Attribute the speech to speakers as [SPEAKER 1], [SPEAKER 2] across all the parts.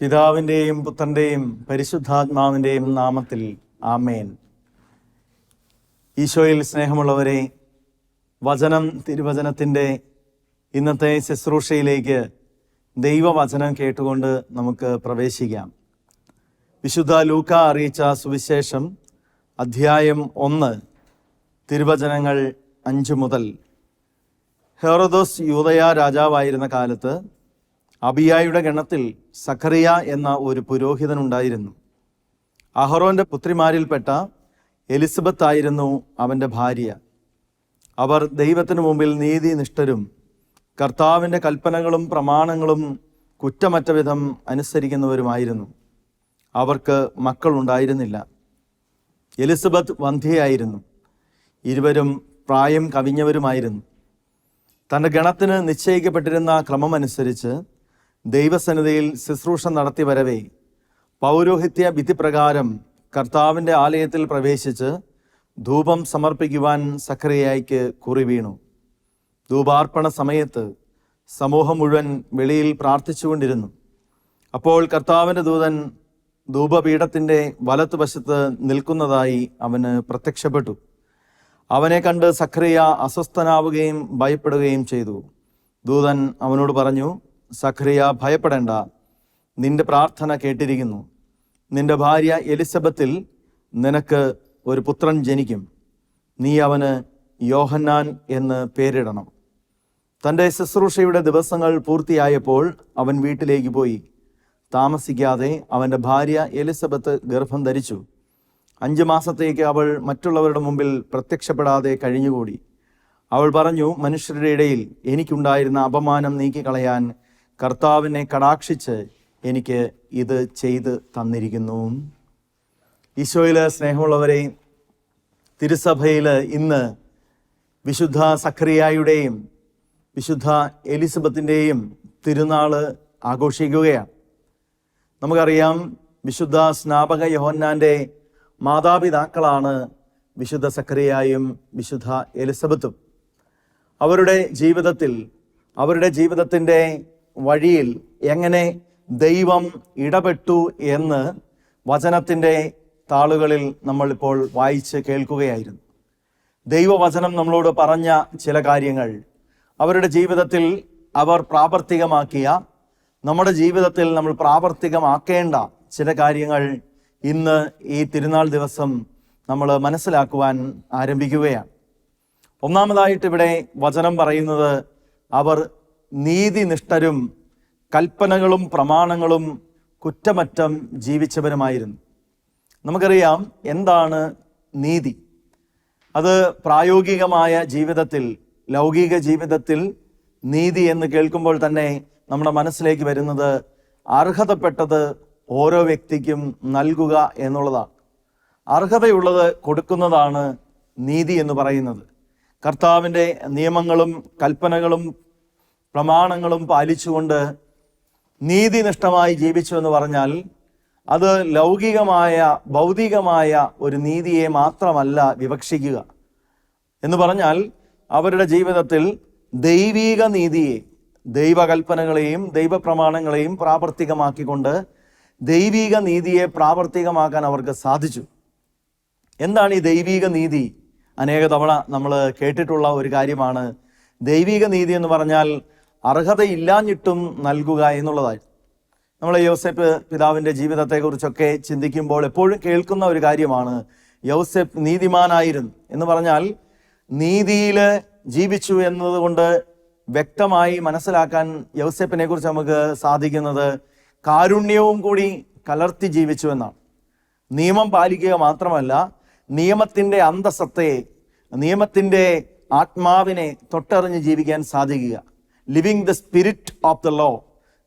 [SPEAKER 1] പിതാവിൻ്റെയും പുത്രൻ്റെയും പരിശുദ്ധാത്മാവിൻ്റെയും നാമത്തിൽ ആമേൻ. ഈശോയിൽ സ്നേഹമുള്ളവരെ, തിരുവചനത്തിൻ്റെ ഇന്നത്തെ ശുശ്രൂഷയിലേക്ക് ദൈവവചനം കേട്ടുകൊണ്ട് നമുക്ക് പ്രവേശിക്കാം. വിശുദ്ധ ലൂക്ക അറിയിച്ച സുവിശേഷം അധ്യായം 1, തിരുവചനങ്ങൾ 5 മുതൽ. ഹെറോദോസ് യൂദയ രാജാവായിരുന്ന കാലത്ത് അബിയായുടെ ഗണത്തിൽ സഖറിയ എന്ന ഒരു പുരോഹിതനുണ്ടായിരുന്നു. അഹറോന്റെ പുത്രിമാരിൽപ്പെട്ട എലിസബത്ത് ആയിരുന്നു അവൻ്റെ ഭാര്യ. അവർ ദൈവത്തിനു മുമ്പിൽ നീതിനിഷ്ഠരും കർത്താവിൻ്റെ കൽപ്പനകളും പ്രമാണങ്ങളും കുറ്റമറ്റ വിധം അനുസരിക്കുന്നവരുമായിരുന്നു. അവർക്ക് മക്കളുണ്ടായിരുന്നില്ല. എലിസബത്ത് വന്ധ്യയായിരുന്നു. ഇരുവരും പ്രായം കവിഞ്ഞവരുമായിരുന്നു. തൻ്റെ ഗണത്തിന് നിശ്ചയിക്കപ്പെട്ടിരുന്ന ക്രമമനുസരിച്ച് ദൈവസന്നിധിയിൽ ശുശ്രൂഷ നടത്തി വരവേ പൗരോഹിത്യ വിധിപ്രകാരം കർത്താവിൻ്റെ ആലയത്തിൽ പ്രവേശിച്ച് ധൂപം സമർപ്പിക്കുവാൻ സഖറിയായ്ക്ക് കുറി വീണു. ധൂപാർപ്പണ സമയത്ത് സമൂഹം മുഴുവൻ വെളിയിൽ പ്രാർത്ഥിച്ചുകൊണ്ടിരുന്നു. അപ്പോൾ കർത്താവിൻ്റെ ദൂതൻ ധൂപപീഠത്തിൻ്റെ വലത്തുവശത്ത് നിൽക്കുന്നതായി അവന് പ്രത്യക്ഷപ്പെട്ടു. അവനെ കണ്ട് സഖറിയ അസ്വസ്ഥനാവുകയും ഭയപ്പെടുകയും ചെയ്തു. ദൂതൻ അവനോട് പറഞ്ഞു, സഖറിയ, ഭയപ്പെടേണ്ട, നിന്റെ പ്രാർത്ഥന കേട്ടിരിക്കുന്നു. നിന്റെ ഭാര്യ എലിസബത്തിൽ നിനക്ക് ഒരു പുത്രൻ ജനിക്കും. നീ അവന് യോഹന്നാൻ എന്ന് പേരിടണം. തൻ്റെ ശുശ്രൂഷയുടെ ദിവസങ്ങൾ പൂർത്തിയായപ്പോൾ അവൻ വീട്ടിലേക്ക് പോയി. താമസിക്കാതെ അവൻ്റെ ഭാര്യ എലിസബത്ത് ഗർഭം ധരിച്ചു. 5 മാസത്തേക്ക് അവൾ മറ്റുള്ളവരുടെ മുമ്പിൽ പ്രത്യക്ഷപ്പെടാതെ കഴിഞ്ഞുകൂടി. അവൾ പറഞ്ഞു, മനുഷ്യരുടെ ഇടയിൽ എനിക്കുണ്ടായിരുന്ന അപമാനം നീക്കിക്കളയാൻ കർത്താവിനെ കടാക്ഷിച്ച് എനിക്ക് ഇത് ചെയ്ത് തന്നിരിക്കുന്നു. ഈശോയിൽ സ്നേഹമുള്ളവരെ, തിരുസഭയിൽ ഇന്ന് വിശുദ്ധ സഖറിയായുടെയും വിശുദ്ധ എലിസബത്തിൻ്റെയും തിരുനാൾ ആഘോഷിക്കുകയാണ്. നമുക്കറിയാം, വിശുദ്ധ സ്നാപക യോഹന്നാൻ്റെ മാതാപിതാക്കളാണ് വിശുദ്ധ സഖറിയായും വിശുദ്ധ എലിസബത്തും. അവരുടെ ജീവിതത്തിൻ്റെ വഴിയിൽ എങ്ങനെ ദൈവം ഇടപെട്ടു എന്ന് വചനത്തിൻ്റെ താളുകളിൽ നമ്മളിപ്പോൾ വായിച്ച് കേൾക്കുകയായിരുന്നു. ദൈവവചനം നമ്മളോട് പറഞ്ഞ ചില കാര്യങ്ങൾ, അവരുടെ ജീവിതത്തിൽ അവർ പ്രാവർത്തികമാക്കിയ, നമ്മുടെ ജീവിതത്തിൽ നമ്മൾ പ്രാവർത്തികമാക്കേണ്ട ചില കാര്യങ്ങൾ ഇന്ന് ഈ തിരുനാൾ ദിവസം നമ്മൾ മനസ്സിലാക്കുവാൻ ആരംഭിക്കുകയാണ്. ഒന്നാമതായിട്ട് ഇവിടെ വചനം പറയുന്നത്, അവർ നീതിനിഷ്ഠരും കൽപ്പനകളും പ്രമാണങ്ങളും കുറ്റമറ്റം ജീവിച്ചവരുമായിരുന്നു. നമുക്കറിയാം എന്താണ് നീതി. അത് പ്രായോഗികമായ ജീവിതത്തിൽ, ലൗകിക ജീവിതത്തിൽ നീതി എന്ന് കേൾക്കുമ്പോൾ തന്നെ നമ്മുടെ മനസ്സിലേക്ക് വരുന്നത് അർഹതപ്പെട്ടത് ഓരോ വ്യക്തിക്കും നൽകുക എന്നുള്ളതാണ്. അർഹതയുള്ളത് കൊടുക്കുന്നതാണ് നീതി എന്ന് പറയുന്നത്. കർത്താവിൻ്റെ നിയമങ്ങളും കൽപ്പനകളും പ്രമാണങ്ങളും പാലിച്ചുകൊണ്ട് നീതിനിഷ്ഠമായി ജീവിച്ചു എന്ന് പറഞ്ഞാൽ അത് ലൗകികമായ ഭൗതികമായ ഒരു നീതിയെ മാത്രമല്ല വിവക്ഷിക്കുക. എന്ന് പറഞ്ഞാൽ അവരുടെ ജീവിതത്തിൽ ദൈവീക നീതിയെ, ദൈവകൽപ്പനകളെയും ദൈവപ്രമാണങ്ങളെയും പ്രാവർത്തികമാക്കിക്കൊണ്ട് ദൈവീക നീതിയെ പ്രാവർത്തികമാക്കാൻ അവർക്ക് സാധിച്ചു. എന്താണ് ഈ ദൈവീക നീതി? അനേക തവണ നമ്മൾ കേട്ടിട്ടുള്ള ഒരു കാര്യമാണ്. ദൈവീക നീതി എന്ന് പറഞ്ഞാൽ അർഹതയില്ലാഞ്ഞിട്ടും നൽകുക എന്നുള്ളതായി. നമ്മൾ യോസേപ്പ് പിതാവിൻ്റെ ജീവിതത്തെക്കുറിച്ചൊക്കെ ചിന്തിക്കുമ്പോൾ എപ്പോഴും കേൾക്കുന്ന ഒരു കാര്യമാണ്, യോസേപ്പ് നീതിമാനായിരുന്നു എന്ന് പറഞ്ഞാൽ നീതിയിൽ ജീവിച്ചു എന്നതുകൊണ്ട് വ്യക്തമായി മനസ്സിലാക്കാൻ യോസേപ്പിനെ കുറിച്ച് നമുക്ക് സാധിക്കുന്നത് കാരുണ്യവും കൂടി കലർത്തി ജീവിച്ചു എന്നാണ്. നിയമം പാലിക്കുക മാത്രമല്ല, നിയമത്തിൻ്റെ അന്തസ്സത്തെ, നിയമത്തിൻ്റെ ആത്മാവിനെ തൊട്ടറിഞ്ഞ് ജീവിക്കാൻ സാധിക്കുക. Living the spirit of the law,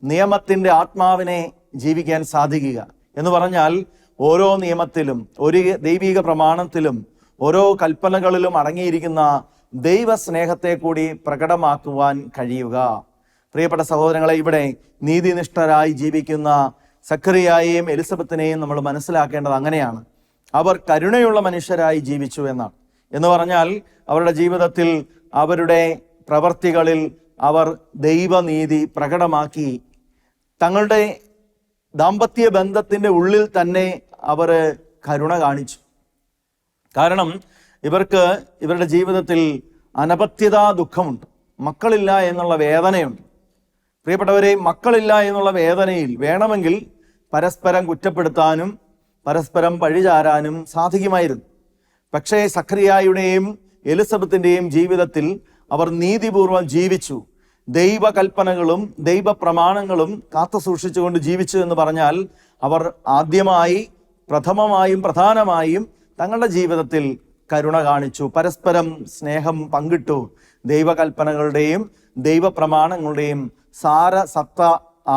[SPEAKER 1] നിയമത്തിൻ്റെ ആത്മാവിനെ ജീവിക്കാൻ സാധിക്കുക എന്ന് പറഞ്ഞാൽ ഓരോ നിയമത്തിലും, ഒരു ദൈവിക പ്രമാണത്തിലും, ഓരോ കൽപ്പനകളിലും അടങ്ങിയിരിക്കുന്ന ദൈവസ്നേഹത്തെ കൂടി പ്രകടമാക്കുവാൻ കഴിയുക. പ്രിയപ്പെട്ട സഹോദരങ്ങളെ, ഇവിടെ നീതിനിഷ്ഠരായി ജീവിക്കുന്ന സഖറിയായെയും എലിസബത്തിനെയും നമ്മൾ മനസ്സിലാക്കേണ്ടത് അങ്ങനെയാണ്. അവർ കരുണയുള്ള മനുഷ്യരായി ജീവിച്ചു എന്നാണ്. എന്ന് പറഞ്ഞാൽ അവരുടെ ജീവിതത്തിൽ, അവരുടെ പ്രവർത്തികളിൽ അവർ ദൈവനീതി പ്രകടമാക്കി തങ്ങളുടെ ദാമ്പത്യ ബന്ധത്തിൻ്റെ ഉള്ളിൽ തന്നെ അവർ കരുണ കാണിച്ചു. കാരണം ഇവർക്ക് ഇവരുടെ ജീവിതത്തിൽ അനപത്യതാ ദുഃഖമുണ്ട്, മക്കളില്ല എന്നുള്ള വേദനയുണ്ട്. പ്രിയപ്പെട്ടവരെ, മക്കളില്ല എന്നുള്ള വേദനയിൽ വേണമെങ്കിൽ പരസ്പരം കുറ്റപ്പെടുത്താനും പരസ്പരം പഴിചാരാനും സാധിക്കുമായിരുന്നു. പക്ഷേ സഖറിയായുടെയും എലിസബത്തിൻ്റെയും ജീവിതത്തിൽ അവർ നീതിപൂർവം ജീവിച്ചു. ദൈവകൽപ്പനകളും ദൈവപ്രമാണങ്ങളും കാത്തു സൂക്ഷിച്ചുകൊണ്ട് ജീവിച്ചു എന്ന് പറഞ്ഞാൽ അവർ ആദ്യമായി, പ്രഥമമായും പ്രധാനമായും തങ്ങളുടെ ജീവിതത്തിൽ കരുണ കാണിച്ചു, പരസ്പരം സ്നേഹം പങ്കിട്ടു. ദൈവകൽപ്പനകളുടെയും ദൈവപ്രമാണങ്ങളുടെയും സാരസത്ത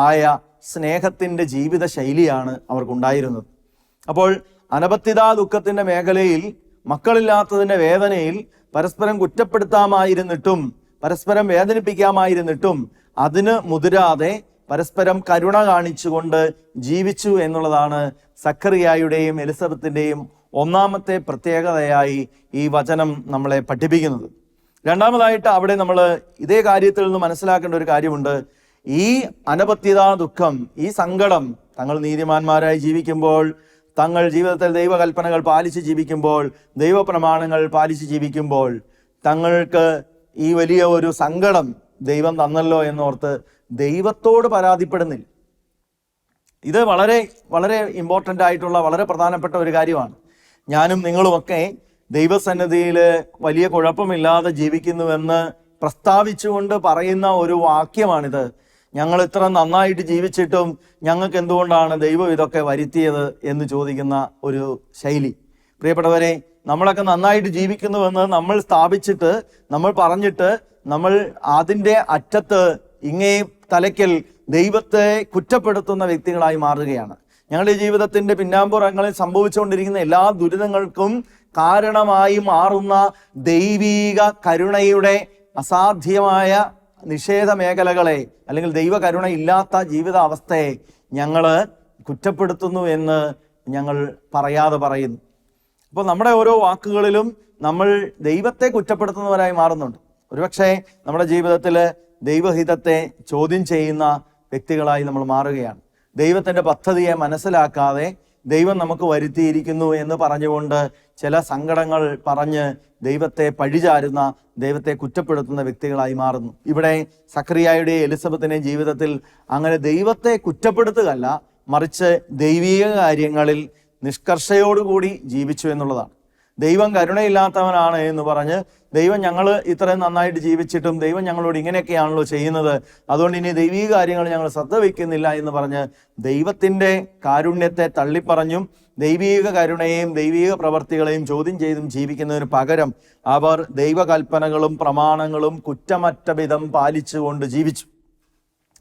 [SPEAKER 1] ആയ സ്നേഹത്തിൻ്റെ ജീവിത ശൈലിയാണ് അവർക്കുണ്ടായിരുന്നത്. അപ്പോൾ അനപത്യതാ ദുഃഖത്തിൻ്റെ മേഖലയിൽ, മക്കളില്ലാത്തതിൻ്റെ വേദനയിൽ പരസ്പരം കുറ്റപ്പെടുത്താമായിരുന്നിട്ടും പരസ്പരം വേദനിപ്പിക്കാമായിരുന്നിട്ടും അതിന് മുതിരാതെ പരസ്പരം കരുണ കാണിച്ചുകൊണ്ട് ജീവിച്ചു എന്നുള്ളതാണ് സഖറിയായുടെയും എലിസബത്തിൻ്റെയും ഒന്നാമത്തെ പ്രത്യേകതയായി ഈ വചനം നമ്മളെ പഠിപ്പിക്കുന്നത്. രണ്ടാമതായിട്ട് അവിടെ നമ്മൾ ഇതേ കാര്യത്തിൽ നിന്ന് മനസ്സിലാക്കേണ്ട ഒരു കാര്യമുണ്ട്. ഈ അനപത്യതാ ദുഃഖം, ഈ സങ്കടം തങ്ങൾ നീതിമാന്മാരായി ജീവിക്കുമ്പോൾ, തങ്ങൾ ജീവിതത്തിൽ ദൈവകൽപ്പനകൾ പാലിച്ച് ജീവിക്കുമ്പോൾ, ദൈവപ്രമാണങ്ങൾ പാലിച്ച് ജീവിക്കുമ്പോൾ തങ്ങൾക്ക് ഈ വലിയ ഒരു സങ്കടം ദൈവം തന്നല്ലോ എന്നോർത്ത് ദൈവത്തോട് പരാതിപ്പെടുന്നില്ല. ഇത് വളരെ വളരെ ഇമ്പോർട്ടൻ്റ് ആയിട്ടുള്ള, വളരെ പ്രധാനപ്പെട്ട ഒരു കാര്യമാണ്. ഞാനും നിങ്ങളുമൊക്കെ ദൈവസന്നിധിയിൽ വലിയ കുഴപ്പമില്ലാതെ ജീവിക്കുന്നുവെന്ന് പ്രസ്താവിച്ചുകൊണ്ട് പറയുന്ന ഒരു വാക്യമാണിത്. ഞങ്ങൾ ഇത്ര നന്നായിട്ട് ജീവിച്ചിട്ടും ഞങ്ങൾക്ക് എന്തുകൊണ്ടാണ് ദൈവം ഇതൊക്കെ വരുത്തിയത് എന്ന് ചോദിക്കുന്ന ഒരു ശൈലി. പ്രിയപ്പെട്ടവരെ, നമ്മളൊക്കെ നന്നായിട്ട് ജീവിക്കുന്നുവെന്ന് നമ്മൾ സ്ഥാപിച്ചിട്ട്, നമ്മൾ പറഞ്ഞിട്ട്, നമ്മൾ അതിൻ്റെ അറ്റത്ത് ഇങ്ങേ തലയ്ക്കൽ ദൈവത്തെ കുറ്റപ്പെടുത്തുന്ന വ്യക്തികളായി മാറുകയാണ്. ഞങ്ങളുടെ ജീവിതത്തിൻ്റെ പിന്നാമ്പുറങ്ങളിൽ സംഭവിച്ചുകൊണ്ടിരിക്കുന്ന എല്ലാ ദുരിതങ്ങൾക്കും കാരണമായി മാറുന്ന ദൈവീക കരുണയുടെ അസാധ്യമായ നിഷേധ മേഖലകളെ, അല്ലെങ്കിൽ ദൈവകരുണ ഇല്ലാത്ത ജീവിത അവസ്ഥയെ ഞങ്ങൾ കുറ്റപ്പെടുത്തുന്നു എന്ന് ഞങ്ങൾ പറയാതെ പറയുന്നു. അപ്പോൾ നമ്മുടെ ഓരോ വാക്കുകളിലും നമ്മൾ ദൈവത്തെ കുറ്റപ്പെടുത്തുന്നവരായി മാറുന്നുണ്ട്. ഒരുപക്ഷെ നമ്മുടെ ജീവിതത്തിൽ ദൈവഹിതത്തെ ചോദ്യം ചെയ്യുന്ന വ്യക്തികളായി നമ്മൾ മാറുകയാണ്. ദൈവത്തിൻ്റെ പദ്ധതിയെ മനസ്സിലാക്കാതെ ദൈവം നമുക്ക് വരുത്തിയിരിക്കുന്നു എന്ന് പറഞ്ഞുകൊണ്ട് ചില സങ്കടങ്ങൾ പറഞ്ഞ് ദൈവത്തെ പഴിചാരുന്ന, ദൈവത്തെ കുറ്റപ്പെടുത്തുന്ന വ്യക്തികളായി മാറുന്നു. ഇവിടെ സഖറിയായുടെയും എലിസബത്തിൻ്റെയും ജീവിതത്തിൽ അങ്ങനെ ദൈവത്തെ കുറ്റപ്പെടുത്തുകയല്ല, മറിച്ച് ദൈവീക കാര്യങ്ങളിൽ നിഷ്കർഷയോടുകൂടി ജീവിച്ചു എന്നുള്ളതാണ്. ദൈവം കരുണയില്ലാത്തവനാണ് എന്ന് പറഞ്ഞ്, ദൈവം ഞങ്ങൾ ഇത്രയും നന്നായിട്ട് ജീവിച്ചിട്ടും ദൈവം ഞങ്ങളോട് ഇങ്ങനെയൊക്കെയാണല്ലോ ചെയ്യുന്നത്, അതുകൊണ്ട് ഇനി ദൈവീക കാര്യങ്ങൾ ഞങ്ങൾ ശ്രദ്ധ വയ്ക്കുന്നില്ല എന്ന് പറഞ്ഞ് ദൈവത്തിൻ്റെ കാരുണ്യത്തെ തള്ളിപ്പറഞ്ഞും ദൈവീക കരുണയെയും ദൈവീക പ്രവർത്തികളെയും ചോദ്യം ചെയ്തും ജീവിക്കുന്നതിന് പകരം അവർ ദൈവകൽപ്പനകളും പ്രമാണങ്ങളും കുറ്റമറ്റ വിധം പാലിച്ചുകൊണ്ട് ജീവിച്ചു.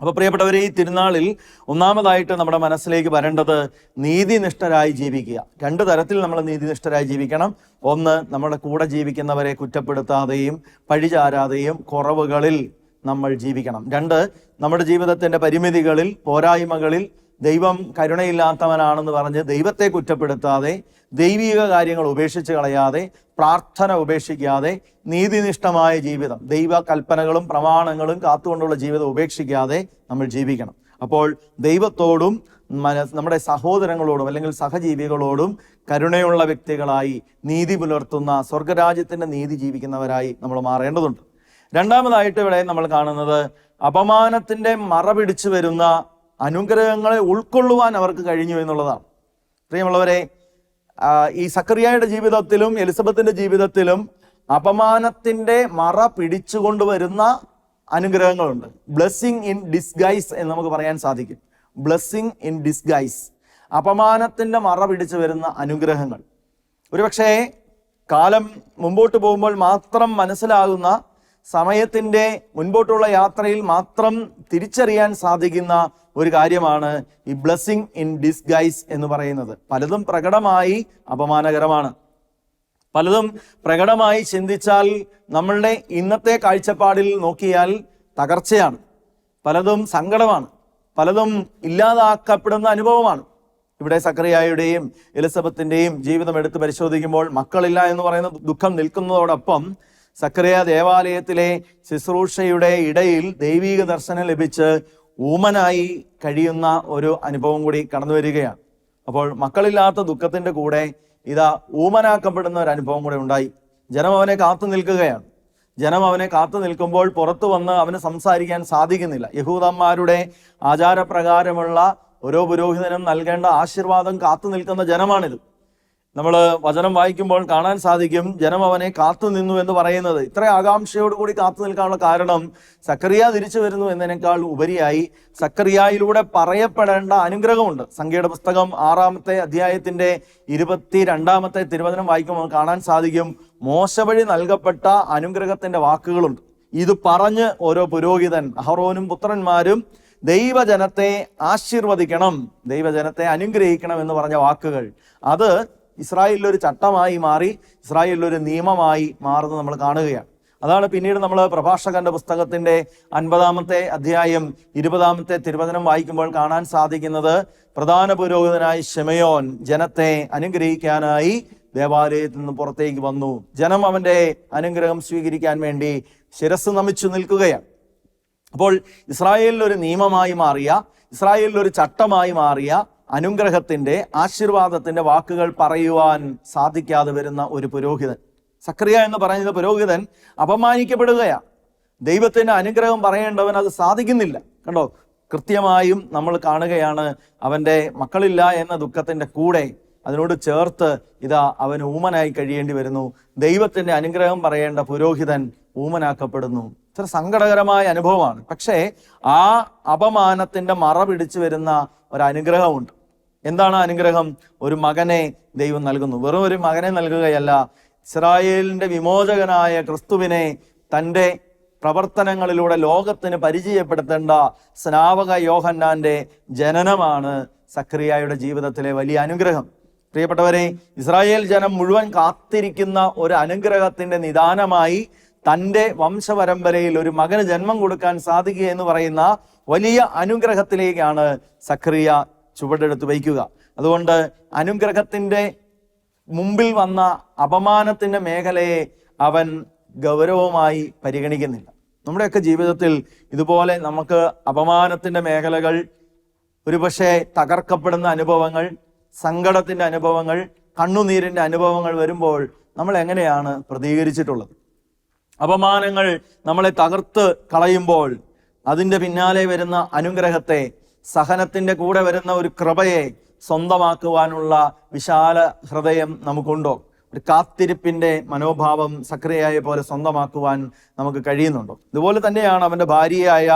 [SPEAKER 1] അപ്പോൾ പ്രിയപ്പെട്ടവരെ, ഈ തിരുനാളിൽ ഒന്നാമതായിട്ട് നമ്മുടെ മനസ്സിലേക്ക് വരേണ്ടത് നീതിനിഷ്ഠരായി ജീവിക്കുക. രണ്ട് തരത്തിൽ നമ്മൾ നീതിനിഷ്ഠരായി ജീവിക്കണം. ഒന്ന്, നമ്മുടെ കൂടെ ജീവിക്കുന്നവരെ കുറ്റപ്പെടുത്താതെയും പഴിചാരാതെയും കുറവുകളിൽ നമ്മൾ ജീവിക്കണം. രണ്ട്, നമ്മുടെ ജീവിതത്തിൻ്റെ പരിമിതികളിൽ, പോരായ്മകളിൽ ദൈവം കരുണയില്ലാത്തവനാണെന്ന് പറഞ്ഞ് ദൈവത്തെ കുറ്റപ്പെടുത്താതെ, ദൈവിക കാര്യങ്ങൾ ഉപേക്ഷിച്ച് കളയാതെ, പ്രാർത്ഥന ഉപേക്ഷിക്കാതെ, നീതിനിഷ്ഠമായ ജീവിതം, ദൈവ കൽപ്പനകളും പ്രമാണങ്ങളും കാത്തുകൊണ്ടുള്ള ജീവിതം ഉപേക്ഷിക്കാതെ നമ്മൾ ജീവിക്കണം. അപ്പോൾ ദൈവത്തോടും നമ്മുടെ സഹോദരങ്ങളോടും അല്ലെങ്കിൽ സഹജീവികളോടും കരുണയുള്ള വ്യക്തികളായി, നീതി പുലർത്തുന്ന, സ്വർഗരാജ്യത്തിൻ്റെ നീതി ജീവിക്കുന്നവരായി നമ്മൾ മാറേണ്ടതുണ്ട്. രണ്ടാമതായിട്ട് ഇവിടെ നമ്മൾ കാണുന്നത് അപമാനത്തിൻ്റെ മറ പിടിച്ചു വരുന്ന അനുഗ്രഹങ്ങളെ ഉൾക്കൊള്ളുവാൻ അവർക്ക് കഴിഞ്ഞു എന്നുള്ളതാണ്. പ്രിയമുള്ളവരെ, ഈ സഖറിയായുടെ ജീവിതത്തിലും എലിസബത്തിൻ്റെ ജീവിതത്തിലും അപമാനത്തിൻ്റെ മറ പിടിച്ചുകൊണ്ടുവരുന്ന അനുഗ്രഹങ്ങളുണ്ട്. ബ്ലെസ്സിങ് ഇൻ ഡിസ്ഗൈസ് എന്ന് നമുക്ക് പറയാൻ സാധിക്കും. ബ്ലെസ്സിങ് ഇൻ ഡിസ്ഗൈസ്, അപമാനത്തിൻ്റെ മറ പിടിച്ചു വരുന്ന അനുഗ്രഹങ്ങൾ. ഒരുപക്ഷെ കാലം മുമ്പോട്ട് പോകുമ്പോൾ മാത്രം മനസ്സിലാകുന്ന, സമയത്തിൻ്റെ മുൻപോട്ടുള്ള യാത്രയിൽ മാത്രം തിരിച്ചറിയാൻ സാധിക്കുന്ന ഒരു കാര്യമാണ് ഈ ബ്ലെസ്സിങ് ഇൻ ഡിസ്ഗൈസ് എന്ന് പറയുന്നത്. പലതും പ്രകടമായി അപമാനകരമാണ്, പലതും പ്രകടമായി ചിന്തിച്ചാൽ, നമ്മളുടെ ഇന്നത്തെ കാഴ്ചപ്പാടിൽ നോക്കിയാൽ തകർച്ചയാണ്, പലതും സങ്കടമാണ്, പലതും ഇല്ലാതാക്കപ്പെടുന്ന അനുഭവമാണ്. ഇവിടെ സഖറിയായുടെയും എലിസബത്തിൻ്റെയും ജീവിതം എടുത്ത് പരിശോധിക്കുമ്പോൾ മക്കളില്ല എന്ന് പറയുന്ന ദുഃഖം നിൽക്കുന്നതോടൊപ്പം സഖറിയ ദേവാലയത്തിലെ ശുശ്രൂഷയുടെ ഇടയിൽ ദൈവീക ദർശനം ലഭിച്ച് ഊമനായി കഴിയുന്ന ഒരു അനുഭവം കൂടി കടന്നു വരികയാണ്. അപ്പോൾ മക്കളില്ലാത്ത ദുഃഖത്തിന്റെ കൂടെ ഇതാ ഊമനാക്കപ്പെടുന്ന ഒരു അനുഭവം കൂടെ ഉണ്ടായി. ജനം അവനെ കാത്തു നിൽക്കുകയാണ്. ജനം അവനെ കാത്തു നിൽക്കുമ്പോൾ പുറത്തു വന്ന് അവന് സംസാരിക്കാൻ സാധിക്കുന്നില്ല. യഹൂദന്മാരുടെ ആചാരപ്രകാരമുള്ള ഓരോ പുരോഹിതനും നൽകേണ്ട ആശീർവാദം കാത്തു നിൽക്കുന്ന ജനമാണിത്. നമ്മൾ വചനം വായിക്കുമ്പോൾ കാണാൻ സാധിക്കും, ജനം അവനെ കാത്തു നിന്നു എന്ന് പറയുന്നത്. ഇത്ര ആകാംക്ഷയോടുകൂടി കാത്തു നിൽക്കാനുള്ള കാരണം സക്കറിയ തിരിച്ചു വരുന്നു എന്നതിനേക്കാൾ ഉപരിയായി സക്കറിയായിലൂടെ പറയപ്പെടേണ്ട അനുഗ്രഹമുണ്ട്. സംഖ്യയുടെ പുസ്തകം 6-ാമത്തെ അധ്യായത്തിന്റെ 22-ാമത്തെ തിരുവചനം വായിക്കുമ്പോൾ കാണാൻ സാധിക്കും, മോശ വഴി നൽകപ്പെട്ട അനുഗ്രഹത്തിന്റെ വാക്കുകളുണ്ട്. ഇത് പറഞ്ഞ് ഓരോ പുരോഹിതൻ അഹറോനും പുത്രന്മാരും ദൈവജനത്തെ ആശീർവദിക്കണം, ദൈവജനത്തെ അനുഗ്രഹിക്കണം എന്ന് പറഞ്ഞ വാക്കുകൾ, അത് ഇസ്രായേലിലൊരു ചട്ടമായി മാറി, ഇസ്രായേലിലൊരു നിയമമായി മാറുന്നത് നമ്മൾ കാണുകയാണ്. അതാണ് പിന്നീട് നമ്മൾ പ്രഭാഷകന്റെ പുസ്തകത്തിന്റെ 50-ാമത്തെ അധ്യായം 20-ാമത്തെ തിരുവചനം വായിക്കുമ്പോൾ കാണാൻ സാധിക്കുന്നത്, പ്രധാന പുരോഹിതനായ ശിമെയോൻ ജനത്തെ അനുഗ്രഹിക്കാനായി ദേവാലയത്തിൽ നിന്ന് പുറത്തേക്ക് വന്നു. ജനം അവന്റെ അനുഗ്രഹം സ്വീകരിക്കാൻ വേണ്ടി ശിരസ് നമിച്ചു നിൽക്കുകയാണ്. അപ്പോൾ ഇസ്രായേലിൽ ഒരു നിയമമായി മാറിയ, ഇസ്രായേലിൽ ഒരു ചട്ടമായി മാറിയ അനുഗ്രഹത്തിന്റെ, ആശീർവാദത്തിന്റെ വാക്കുകൾ പറയുവാൻ സാധിക്കാതെ വരുന്ന ഒരു പുരോഹിതൻ, സക്കറിയ എന്ന് പറയുന്ന പുരോഹിതൻ അപമാനിക്കപ്പെടുകയാണ്. ദൈവത്തിന്റെ അനുഗ്രഹം പറയേണ്ടവൻ അത് സാധിക്കുന്നില്ല. കണ്ടോ, കൃത്യമായും നമ്മൾ കാണുകയാണ്, അവന്റെ മക്കളില്ല എന്ന ദുഃഖത്തിന്റെ കൂടെ അതിനോട് ചേർത്ത് ഇതാ അവൻ ഊമനായി കഴിയേണ്ടി വരുന്നു. ദൈവത്തിന്റെ അനുഗ്രഹം പറയേണ്ട പുരോഹിതൻ ഊമനാക്കപ്പെടുന്നു. ഇത്ര സങ്കടകരമായ അനുഭവമാണ്. പക്ഷേ ആ അപമാനത്തിന്റെ മറ പിടിച്ചു വരുന്ന ഒരു അനുഗ്രഹമുണ്ട്. എന്താണ് അനുഗ്രഹം? ഒരു മകനെ ദൈവം നൽകുന്നു. വെറും ഒരു മകനെ നൽകുകയല്ല, ഇസ്രായേലിന്റെ വിമോചകനായ ക്രിസ്തുവിനെ തൻ്റെ പ്രവർത്തനങ്ങളിലൂടെ ലോകത്തിന് പരിചയപ്പെടുത്തേണ്ട സ്നാപക യോഹന്നാന്റെ ജനനമാണ് സക്കറിയായുടെ ജീവിതത്തിലെ വലിയ അനുഗ്രഹം. പ്രിയപ്പെട്ടവരെ, ഇസ്രായേൽ ജനം മുഴുവൻ കാത്തിരിക്കുന്ന ഒരു അനുഗ്രഹത്തിന്റെ നിദാനമായി തൻ്റെ വംശപരമ്പരയിൽ ഒരു മകന് ജന്മം കൊടുക്കാൻ സാധിക്കുക എന്ന് പറയുന്ന വലിയ അനുഗ്രഹത്തിലേക്കാണ് സക്കറിയ ചുവടെടുത്ത് വയ്ക്കുക. അതുകൊണ്ട് അനുഗ്രഹത്തിന്റെ മുമ്പിൽ വന്ന അപമാനത്തിന്റെ മേഖലയെ അവൻ ഗൗരവമായി പരിഗണിക്കുന്നില്ല. നമ്മുടെയൊക്കെ ജീവിതത്തിൽ ഇതുപോലെ നമുക്ക് അപമാനത്തിന്റെ മേഖലകൾ, ഒരുപക്ഷെ തകർക്കപ്പെടുന്ന അനുഭവങ്ങൾ, സങ്കടത്തിന്റെ അനുഭവങ്ങൾ, കണ്ണുനീരിന്റെ അനുഭവങ്ങൾ വരുമ്പോൾ നമ്മൾ എങ്ങനെയാണ് പ്രതികരിച്ചിട്ടുള്ളത്? അപമാനങ്ങൾ നമ്മളെ തകർത്ത് കളയുമ്പോൾ അതിൻ്റെ പിന്നാലെ വരുന്ന അനുഗ്രഹത്തെ, സഹനത്തിന്റെ കൂടെ വരുന്ന ഒരു കൃപയെ സ്വന്തമാക്കുവാനുള്ള വിശാല ഹൃദയം നമുക്കുണ്ടോ? ഒരു കാത്തിരിപ്പിന്റെ മനോഭാവം സക്കറിയയെ പോലെ സ്വന്തമാക്കുവാൻ നമുക്ക് കഴിയുന്നുണ്ടോ? ഇതുപോലെ തന്നെയാണ് അവന്റെ ഭാര്യയായ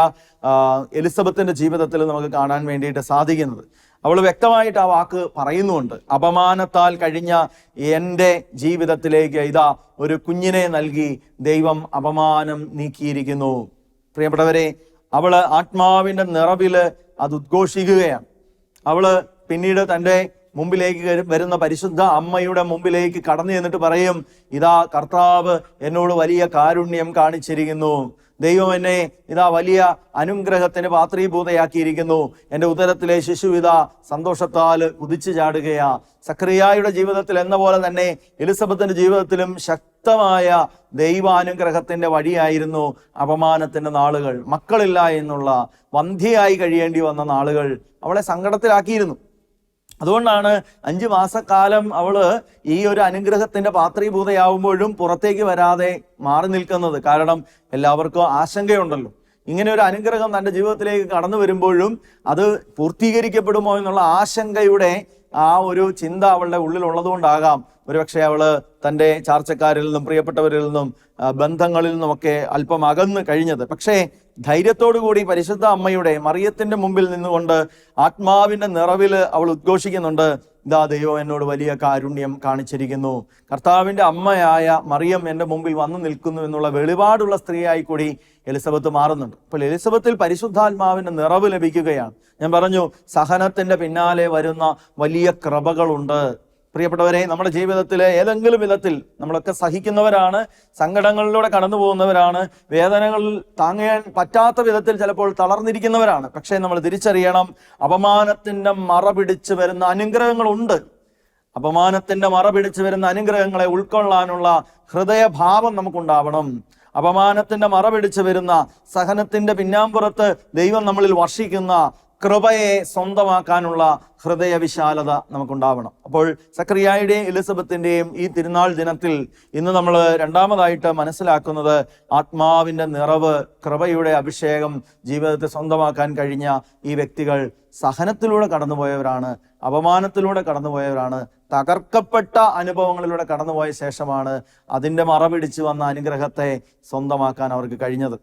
[SPEAKER 1] എലിസബത്തിന്റെ ജീവിതത്തിൽ നമുക്ക് കാണാൻ വേണ്ടിയിട്ട് സാധിക്കുന്നത്. അവൾ വ്യക്തമായിട്ട് ആ വാക്ക് പറയുന്നുണ്ട്. അപമാനത്താൽ കഴിഞ്ഞ എൻ്റെ ജീവിതത്തിലേക്ക് ഇതാ ഒരു കുഞ്ഞിനെ നൽകി ദൈവം അപമാനം നീക്കിയിരിക്കുന്നു. പ്രിയപ്പെട്ടവരെ, അവള് ആത്മാവിന്റെ നിറവില് അത് ഉദ്ഘോഷിക്കുകയാണ്. അവള് പിന്നീട് തൻ്റെ മുമ്പിലേക്ക് വരുന്ന പരിശുദ്ധ അമ്മയുടെ മുമ്പിലേക്ക് കടന്നു ചെന്നിട്ട് പറയും, ഇതാ കർത്താവ് എന്നോട് വലിയ കാരുണ്യം കാണിച്ചിരിക്കുന്നു, ദൈവം എന്നെ ഇതാ വലിയ അനുഗ്രഹത്തിന് പാത്രീഭൂതയാക്കിയിരിക്കുന്നു, എൻ്റെ ഉദരത്തിലെ ശിശു ഇതാ സന്തോഷത്താൽ കുതിച്ചു ചാടുകയാ. സക്കറിയായുടെ ജീവിതത്തിൽ എന്ന പോലെ തന്നെ എലിസബത്തിന്റെ ജീവിതത്തിലും ശക്തമായ ദൈവാനുഗ്രഹത്തിന്റെ വഴിയായിരുന്നു അപമാനത്തിന്റെ നാളുകൾ. മക്കളില്ല എന്നുള്ള വന്ധ്യയായി കഴിയേണ്ടി വന്ന നാളുകൾ അവളെ സങ്കടത്തിലാക്കിയിരുന്നു. അതുകൊണ്ടാണ് 5 മാസക്കാലം അവള് ഈ ഒരു അനുഗ്രഹത്തിന്റെ പാത്രീഭൂതയാവുമ്പോഴും പുറത്തേക്ക് വരാതെ മാറി നിൽക്കുന്നത്. കാരണം എല്ലാവർക്കും ആശങ്കയുണ്ടല്ലോ. ഇങ്ങനെ ഒരു അനുഗ്രഹം തൻ്റെ ജീവിതത്തിലേക്ക് കടന്നു വരുമ്പോഴും അത് പൂർത്തീകരിക്കപ്പെടുമോ എന്നുള്ള ആശങ്കയുടെ ആ ഒരു ചിന്ത അവളുടെ ഉള്ളിലുള്ളതുകൊണ്ടാകാം ഒരുപക്ഷെ അവള് തൻ്റെ ചാർച്ചക്കാരിൽ നിന്നും പ്രിയപ്പെട്ടവരിൽ നിന്നും ബന്ധങ്ങളിൽ നിന്നുമൊക്കെ അല്പം അകന്ന് കഴിഞ്ഞത്. പക്ഷേ ധൈര്യത്തോടു കൂടി പരിശുദ്ധ അമ്മയുടെ മറിയത്തിന്റെ മുമ്പിൽ നിന്നുകൊണ്ട് ആത്മാവിന്റെ നിറവിൽ അവൾ ഉദ്ഘോഷിക്കുന്നുണ്ട്, ഇതാ ദൈവം എന്നോട് വലിയ കാരുണ്യം കാണിച്ചിരിക്കുന്നു. കർത്താവിന്റെ അമ്മയായ മറിയം എൻ്റെ മുമ്പിൽ വന്നു നിൽക്കുന്നു എന്നുള്ള വെളിപാടുള്ള സ്ത്രീയായി കൂടി എലിസബത്ത് മാറുന്നുണ്ട്. അപ്പോൾ എലിസബത്തിൽ പരിശുദ്ധാത്മാവിന്റെ നിറവ് ലഭിക്കുകയാണ്. ഞാൻ പറഞ്ഞു, സഹനത്തിന്റെ പിന്നാലെ വരുന്ന വലിയ കൃപകളുണ്ട്. പ്രിയപ്പെട്ടവരെ, നമ്മുടെ ജീവിതത്തിലെ ഏതെങ്കിലും വിധത്തിൽ നമ്മളൊക്കെ സഹിക്കുന്നവരാണ്, സങ്കടങ്ങളിലൂടെ കടന്നു പോകുന്നവരാണ്, വേദനകൾ താങ്ങാൻ പറ്റാത്ത വിധത്തിൽ ചിലപ്പോൾ തളർന്നിരിക്കുന്നവരാണ്. പക്ഷേ നമ്മൾ തിരിച്ചറിയണം, അപമാനത്തിന്റെ മറ പിടിച്ചു വരുന്ന അനുഗ്രഹങ്ങളുണ്ട്. അപമാനത്തിന്റെ മറ പിടിച്ചു വരുന്ന അനുഗ്രഹങ്ങളെ ഉൾക്കൊള്ളാനുള്ള ഹൃദയഭാവം നമുക്കുണ്ടാവണം. അപമാനത്തിന്റെ മറ പിടിച്ചു വരുന്ന, സഹനത്തിന്റെ പിന്നാമ്പുറത്ത് ദൈവം നമ്മളിൽ വർഷിക്കുന്ന കൃപയെ സ്വന്തമാക്കാനുള്ള ഹൃദയവിശാലത നമുക്കുണ്ടാവണം. അപ്പോൾ സക്കറിയായുടെയും എലിസബത്തിൻ്റെയും ഈ തിരുനാൾ ദിനത്തിൽ ഇന്ന് നമ്മൾ രണ്ടാമതായിട്ട് മനസ്സിലാക്കുന്നത് ആത്മാവിൻ്റെ നിറവ്, കൃപയുടെ അഭിഷേകം ജീവിതത്തെ സ്വന്തമാക്കാൻ കഴിഞ്ഞ ഈ വ്യക്തികൾ സഹനത്തിലൂടെ കടന്നുപോയവരാണ്, അപമാനത്തിലൂടെ കടന്നുപോയവരാണ്, തകർക്കപ്പെട്ട അനുഭവങ്ങളിലൂടെ കടന്നുപോയ ശേഷമാണ് അതിൻ്റെ മറ പിടിച്ചു വന്ന അനുഗ്രഹത്തെ സ്വന്തമാക്കാൻ അവർക്ക് കഴിഞ്ഞത്.